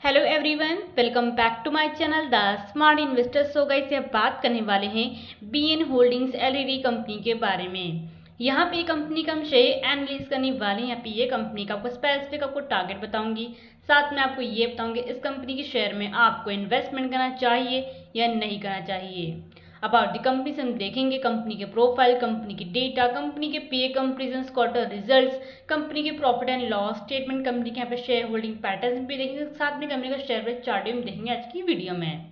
Hello everyone, welcome back to my channel the smart investors. So guys, यहाँ बात करने वाले हैं बीएन होल्डिंग्स एलईडी कंपनी के बारे में। यहाँ पे कंपनी का हम शेयर एनालिसिस करने वाले हैं। यहाँ पे ये कंपनी का आपको स्पेसिफिक आपको टारगेट बताऊंगी, साथ में आपको ये बताऊंगी इस कंपनी के शेयर में आपको इन्वेस्टमेंट करना चाहिए या नहीं करना चाहिए। अबाउट द कंपनी से हम देखेंगे कंपनी के प्रोफाइल, कंपनी की डेटा, कंपनी के पे कंपेरिजन, क्वार्टर रिजल्ट्स, कंपनी के profit and loss statement, company के यहाँ पे शेयर होल्डिंग पैटर्न भी देखेंगे, साथ में कंपनी का शेयर प्राइस चार्ट भी देखेंगे आज की वीडियो में।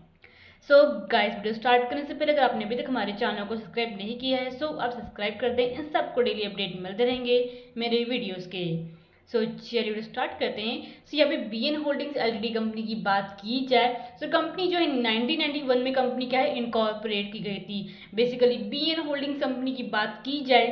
सो गाइस, वीडियो स्टार्ट करने से पहले अगर आपने अभी तक हमारे चैनल को सब्सक्राइब नहीं किया है सो आप सब्सक्राइब कर दें। इन सबको डेली अपडेट मिलते रहेंगे मेरे वीडियोस के। सो चलिए वीडियो स्टार्ट करते हैं। सो यहाँ पे बीएन होल्डिंग्स एलटीडी कंपनी की बात की जाए तो कंपनी जो है 1991 में कंपनी क्या है इनकॉर्पोरेट की गई थी। बेसिकली बीएन होल्डिंग्स कंपनी की बात की जाए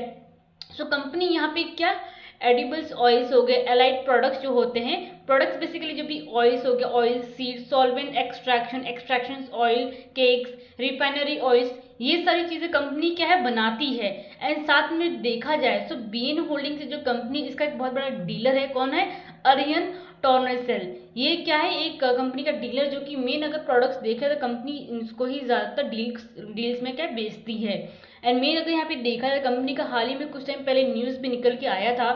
सो कंपनी यहाँ पे क्या एडिबल्स ऑयल्स हो गए, एलाइड प्रोडक्ट्स जो होते हैं, प्रोडक्ट्स बेसिकली जो भी ऑयल्स हो गए, oil seed, solvent extraction oil, cakes, refinery oils, ये सारी चीज़ें कंपनी क्या है बनाती है। एंड साथ में देखा जाए तो बीएन होल्डिंग्स जो कंपनी, इसका एक बहुत बड़ा डीलर है, कौन है? अरिहंत टॉर्नेसल। ये क्या है, एक कंपनी का डीलर जो कि मेन अगर प्रोडक्ट्स देखे तो कंपनी इसको ही ज़्यादातर डील्स में क्या बेचती है। एंड मेन अगर यहाँ पे देखा जाए कंपनी का हाल ही में कुछ टाइम पहले न्यूज़ भी निकल के आया था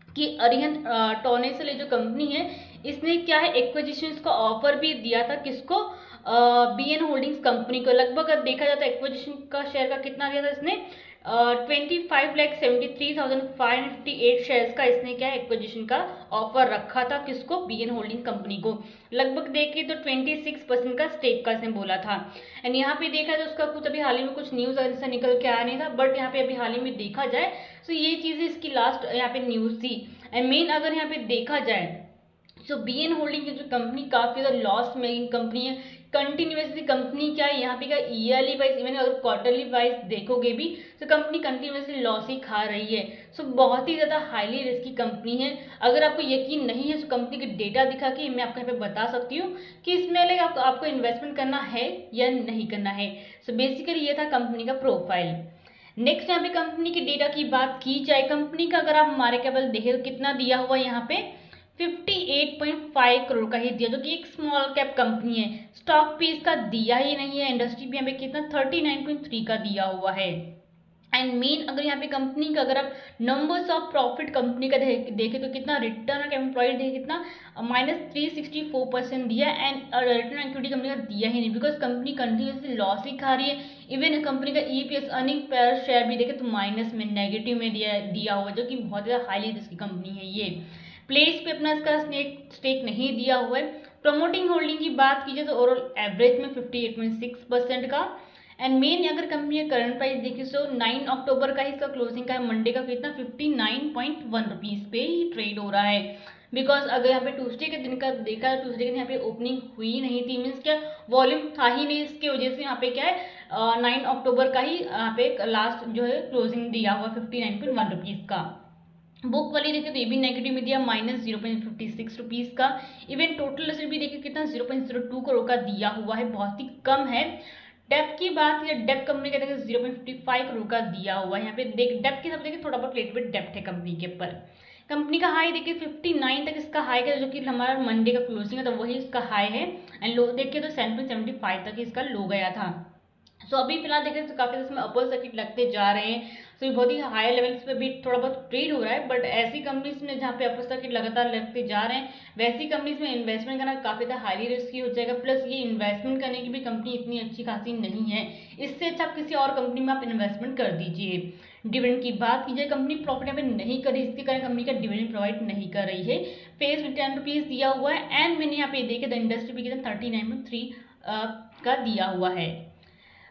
कि अरिहंत टॉर्नेसल जो कंपनी है इसने क्या है एक्विजिशन का ऑफर भी दिया था, किसको? बीएन होल्डिंग्स कंपनी को। लगभग अगर देखा जाए तो एक्विजिशन का शेयर का कितना दिया था इसने? 25,73,558 शेयर्स का इसने क्या एक्विजिशन का ऑफर रखा था, किसको? बीएन होल्डिंग कंपनी को। लगभग देखिए तो 26% का स्टेक का इसने बोला था। एंड यहाँ पे देखा जाए तो उसका कुछ अभी हाल ही में कुछ न्यूज़ ऐसा निकल के आया नहीं था, बट यहाँ पे अभी हाल ही में देखा जाए तो ये चीज़ें इसकी लास्ट यहाँ पे न्यूज़ थी। एंड मेन अगर यहाँ पे देखा जाए सो बीएन होल्डिंग की जो कंपनी काफ़ी ज़्यादा लॉस मेकिंग कंपनी है। कंटिन्यूसली कंपनी क्या है यहाँ पे क्या ईयरली वाइज, इवन अगर क्वार्टरली वाइज देखोगे भी तो कंपनी कंटिन्यूसली लॉस ही खा रही है। सो बहुत ही ज़्यादा हाईली रिस्की कंपनी है। अगर आपको यकीन नहीं है तो कंपनी के डेटा दिखा के मैं आपको यहाँ पे बता सकती हूँ कि इसमें लाइक आपको इन्वेस्टमेंट करना है या नहीं करना है। सो बेसिकली ये था कंपनी का प्रोफाइल। नेक्स्ट यहाँ पे कंपनी के डेटा की बात की जाए, कंपनी का अगर आप हमारे केवल देखें तो कितना दिया हुआ यहाँ पे 58.5 करोड़ का ही दिया, जो कि एक स्मॉल कैप कंपनी है। स्टॉक भी इसका दिया ही नहीं है। इंडस्ट्री भी यहाँ पे कितना 39.3 का दिया हुआ है। एंड मेन अगर यहाँ पे कंपनी का अगर आप नंबर्स ऑफ प्रॉफिट कंपनी का देखें तो कितना रिटर्न ऑन एम्प्लॉयड देखें कितना -364% दिया। एंड रिटर्न इक्विटी कंपनी का दिया ही नहीं, बिकॉज कंपनी कंटिन्यूसली लॉस ही खा रही है। इवन कंपनी का ईपीएस अर्निंग पर शेयर भी देखें तो माइनस में, नेगेटिव में दिया हुआ, जो कि बहुत ज़्यादा हाईली रिस्की कंपनी है ये। प्लेस पे अपना इसका स्टेक नहीं दिया हुआ है। प्रमोटिंग होल्डिंग की बात की जाए तो ओवरऑल एवरेज में 58.6% का। एंड मेन अगर कंपनी का करंट प्राइस देखिए तो 9 अक्टूबर का ही इसका क्लोजिंग का है, मंडे का कितना 59.1 रुपीज़ पे ही ट्रेड हो रहा है। बिकॉज अगर यहाँ पे ट्यूसडे के दिन का देखा तो ट्यूसडे के दिन यहाँ पे ओपनिंग हुई नहीं थी, मीन्स क्या वॉल्यूम था ही नहीं, इसकी वजह से यहाँ पे क्या है 9 अक्टूबर का ही यहाँ पे लास्ट जो है क्लोजिंग दिया हुआ 59.1 रुपीज़ का। बुक वाली देखें तो ये भी नेगेटिव में दिया -0.56 रुपीज़ का। इवन टोटल असर भी देखिए कितना 0.02 करोड़ का दिया हुआ है, बहुत ही कम है। डेप्थ की बात या डेप्थ कंपनी का देखिए 0.55 करोड़ का दिया हुआ है। यहाँ पे डेप्थ के सब देखिए थोड़ा बहुत लिटिल बिट डेप्थ है कंपनी के ऊपर। कंपनी का हाई देखिए 59 तक इसका हाई का, जो कि हमारा मंडे का क्लोजिंग है तो वही इसका हाई है। एंड लो देखिए तो 7.75 तक इसका लो गया था। सो अभी फिलहाल देखें तो काफ़ी इसमें अपर सर्किट लगते जा रहे हैं। सो बहुत ही हाई लेवल्स पे भी थोड़ा बहुत ट्रेड हो रहा है, बट ऐसी कंपनीज में जहाँ पे अपर सर्किट लगातार लगते जा रहे हैं वैसी कंपनीज में इन्वेस्टमेंट करना काफ़ी ज़्यादा हाईली रिस्की हो जाएगा। प्लस ये इन्वेस्टमेंट करने की भी कंपनी इतनी अच्छी खासी नहीं है, इससे अच्छा आप किसी और कंपनी में आप इन्वेस्टमेंट कर दीजिए। डिविडेंड की बात की जाए, कंपनी प्रॉफिट यहाँ पे नहीं कर रही, इसके कारण कंपनी का डिविडेंड प्रोवाइड नहीं कर रही है। फेस में 10 रुपीज़ दिया हुआ है। एंड मैंने यहाँ पे देखे द इंडस्ट्री भी कितना 39.3 का दिया हुआ है।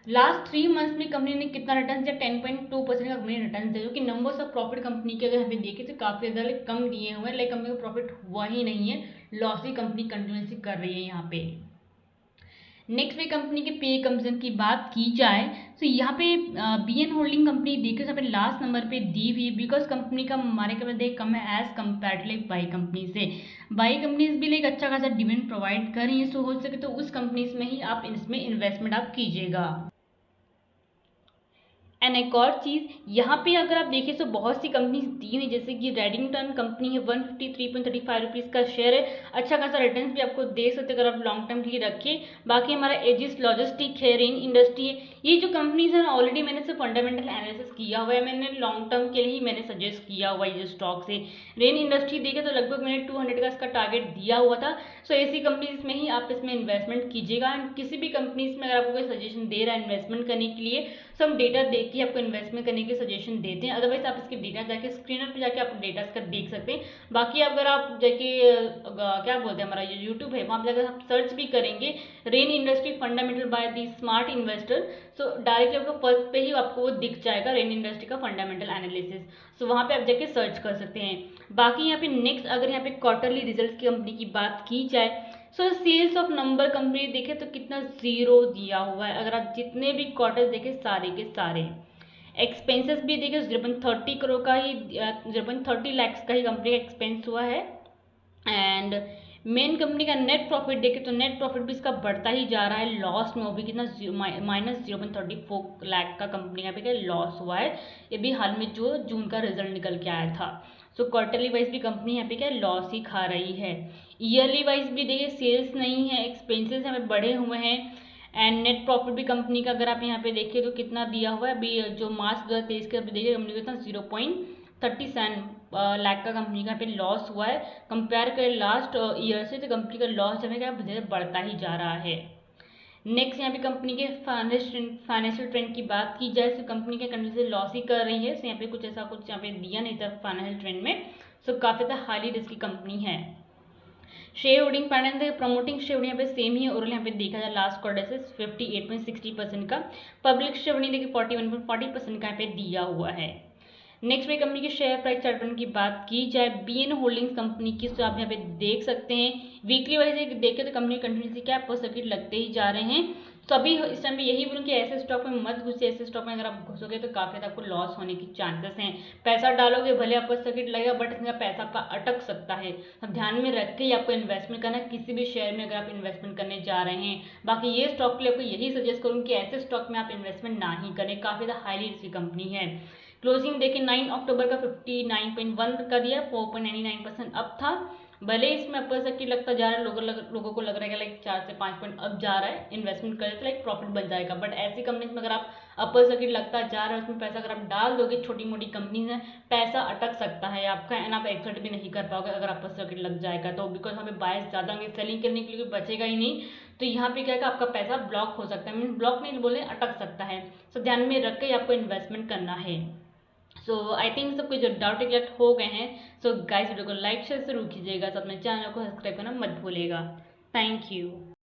लास्ट 3 मंथ्स में कंपनी ने कितना रिटर्न दिया? 10.2% का कंपनी रिटर्न दिया, जो कि नंबर्स ऑफ प्रॉफिट कंपनी के अगर यहाँ पे देखें तो काफ़ी ज़्यादा कम दिए हुए हैं। लाइक कंपनी को प्रॉफिट हुआ ही नहीं है, लॉस ही कंपनी कंटिन्यूसली कर रही है यहाँ पे। नेक्स्ट पे कंपनी के पे कंपेरिजन की बात की जाए तो यहाँ पे बीएन होल्डिंग कंपनी देखिए यहाँ पे लास्ट नंबर पे दी हुई है, बिकॉज कंपनी का हमारे के कम है एज कम्पेरेटिव बाई कंपनी से। बाई कंपनीज भी लाइक अच्छा खासा डिविडेंड प्रोवाइड कर रही है, सो हो सके तो उस कंपनीज में ही आप इसमें इन्वेस्टमेंट आप कीजिएगा। एंड एक और चीज़ यहाँ पे अगर आप देखिए तो बहुत सी कंपनीज दी हुई, जैसे कि रेडिंगटन कंपनी है, 153.35 रुपीज़ का शेयर है, अच्छा खासा रिटर्न भी आपको दे सकते अगर आप लॉन्ग टर्म के लिए रखिए। बाकी हमारा एजिस लॉजिस्टिक है, रेन इंडस्ट्री है, ये जो कंपनीज है ऑलरेडी मैंने से फंडामेंटल एनालिसिस किया हुआ है, मैंने लॉन्ग टर्म के लिए ही मैंने सजेस्ट किया हुआ है ये स्टॉक से। रेन इंडस्ट्री देखे तो लगभग मैंने 200 का इसका टारगेट दिया हुआ था। सो ऐसी कंपनीज में ही आप इसमें इन्वेस्टमेंट कीजिएगा। एंड किसी भी कंपनीज में अगर आपको कोई सजेशन दे रहा है इन्वेस्टमेंट करने के लिए, तो हम डेटा देख के आपको इन्वेस्टमेंट करने की सजेशन देते हैं। अदरवाइज आप इसके डेटा जाके स्क्रीनर पे जाके आप डेटा इसका देख सकते हैं। बाकी अगर आप जाके क्या बोलते हैं, हमारा ये यूट्यूब है, वहाँ पर जाकर आप सर्च भी करेंगे rain industry fundamental by the smart investor, so directly आपको फर्स्ट पे ही आपको वो दिख जाएगा रेन इंडस्ट्री का फंडामेंटल एनालिसिस। सो वहाँ पे आप जाके सर्च कर सकते हैं। बाकी यहाँ पे नेक्स्ट अगर यहाँ पे क्वार्टरली रिजल्ट की कंपनी की बात की जाए, so sales of number company देखे तो कितना जीरो दिया हुआ है। अगर आप जितने भी क्वार्टर देखें सारे के सारे, एक्सपेंसेस भी देखें 0.30 करोड़ का ही, 0.30 लाख का ही कंपनी का एक्सपेंस हुआ है। एंड मेन कंपनी का नेट प्रॉफिट देखें तो नेट प्रॉफिट भी इसका बढ़ता ही जा रहा है, लॉस में वो भी कितना -0.34 लाख का कंपनी का भी लॉस हुआ है। ये भी हाल में जो जून का रिजल्ट निकल के आया था। सो क्वार्टरली वाइज भी कंपनी यहाँ पे क्या लॉस ही खा रही है। ईयरली वाइज भी देखिए सेल्स नहीं है, एक्सपेंसेस हमें बढ़े हुए हैं। एंड नेट प्रॉफिट भी कंपनी का अगर आप यहाँ पे देखिए तो कितना दिया हुआ है अभी, जो मार्च 2023 के अभी देखिए कंपनी को इतना 0.37 लाख का कंपनी का पे लॉस हुआ है। कंपेयर करें लास्ट ईयर से तो कंपनी का लॉस हमें क्या धीरे बढ़ता ही जा रहा है। नेक्स्ट यहाँ पे कंपनी के फाइनेंशियल ट्रेंड की बात की जाए तो कंपनी के कंपनी से लॉस ही कर रही है। सो यहाँ पे कुछ ऐसा कुछ यहाँ पे दिया नहीं था फाइनेंशियल ट्रेंड में। सो काफ़ी ज़्यादा हाईली रिस्की कंपनी है। Share holding pattern promoting share holding यहाँ पे सेम ही, और यहाँ पे देखा जाए लास्ट क्वार्टर से 58.60% का, पब्लिक शेयर होल्डिंग देखिए 41.40% का यहाँ पे दिया हुआ है। नेक्स्ट में कंपनी के शेयर प्राइस चार्ट की बात की जाए, बीएन होल्डिंग्स कंपनी की, तो आप यहाँ पे देख सकते हैं वीकली वाइज देखें तो कंपनी कंटिन्यूसली क्या अपर सर्किट लगते ही जा रहे हैं। तो अभी इस टाइम पे यही बोलूँ कि ऐसे स्टॉक में मत घुसे, ऐसे स्टॉक में अगर आप घुसोगे तो काफ़ी आपको लॉस होने की चांसेस हैं। पैसा डालोगे भले अपर सर्किट लगेगा बट इसका पैसा आपका अटक सकता है। अब ध्यान में रख के ही आपको इन्वेस्टमेंट करना है किसी भी शेयर में अगर आप इन्वेस्टमेंट करने जा रहे हैं। बाकी ये स्टॉक के लिए आपको यही सजेस्ट करूँ कि ऐसे स्टॉक में आप इन्वेस्टमेंट ना ही करें, काफ़ी ज़्यादा हाईली रिस्की कंपनी है। क्लोजिंग देखिए 9 अक्टूबर का 59.1 का दिया, 4.99% अप था। भले इसमें अपर सर्किट लगता जा रहा है, लोगों को लग रहा है कि लाइक 4 से 5 पॉइंट अप जा रहा है, इन्वेस्टमेंट करें तो लाइक प्रॉफिट बन जाएगा। बट ऐसी कंपनीज में अगर आप अपर सर्किट लगता जा रहा है उसमें पैसा अगर आप डाल दोगे, छोटी मोटी कंपनीज है, पैसा अटक सकता है आपका एंड आप एक्सेप्ट भी नहीं कर पाओगे अगर अपर सर्किट लग जाएगा तो, बिकॉज हमें बायस ज़्यादा होंगे, सेलिंग करने के लिए कोई बचेगा ही नहीं। तो यहाँ पे क्या है आपका पैसा ब्लॉक हो सकता है, मीन ब्लॉक नहीं बोले अटक सकता है। सो ध्यान में रख के आपको इन्वेस्टमेंट करना है। सो आई थिंक सब कुछ जो डाउट क्लियर हो गए हैं। सो गाइस वीडियो को लाइक शेयर जरूर कीजिएगा, साथ में चैनल को सब्सक्राइब करना मत भूलिएगा। Thank you.